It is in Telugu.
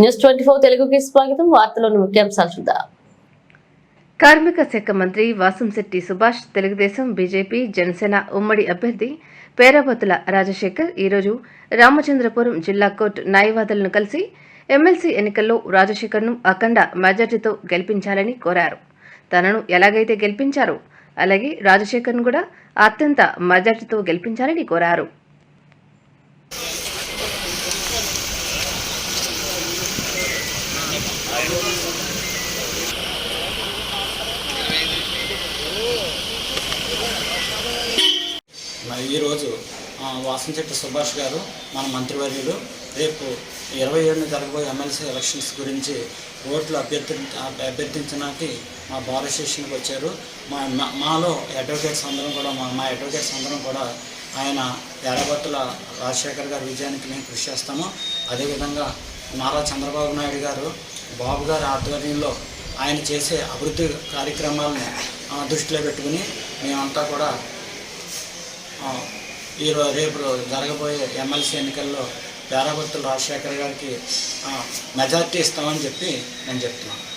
న్యూస్ 24 తెలుగుకి స్వాగతం. వార్తలోని ముఖ్యాంశాలు చూద్దాం. కార్మిక శాఖ మంత్రి వాసంశెట్టి సుభాష్, తెలుగుదేశం, బీజేపీ, జనసేన ఉమ్మడి అభ్యర్థి పేరాబత్తుల రాజశేఖర్ ఈరోజు రామచంద్రపురం జిల్లా కోర్టు న్యాయవాదులను కలిసి ఎమ్మెల్సీ ఎన్నికల్లో రాజశేఖర్ను అఖండ మెజార్టీతో గెలిపించాలని కోరారు. తనను ఎలాగైతే గెలిపించారో అలాగే రాజశేఖర్ను కూడా అత్యంత మెజార్టీతో గెలిపించాలని కోరారు. ఈరోజు వాసంశెట్టి సుభాష్ గారు మన మంత్రివర్యులు రేపు 27న జరగబోయే ఎమ్మెల్సీ ఎలక్షన్స్ గురించి ఓట్లు అభ్యర్థించడానికి మా బార్ అసోసియేషన్కి వచ్చారు. మాలో అడ్వకేట్స్ అందరం కూడా మా అడ్వకేట్స్ అందరం కూడా ఆయన పేరాబత్తుల రాజశేఖర్ గారి విజయానికి మేము కృషి చేస్తాము. అదేవిధంగా నారా చంద్రబాబు నాయుడు గారు బాబు గారి ఆధ్వర్యంలో ఆయన చేసే అభివృద్ధి కార్యక్రమాలను దృష్టిలో పెట్టుకుని మేమంతా కూడా రేపు జరగబోయే ఎమ్మెల్సీ ఎన్నికల్లో పేరాబత్తుల రాజశేఖర్ గారికి మెజార్టీ ఇస్తామని చెప్పి నేను చెప్తున్నాను.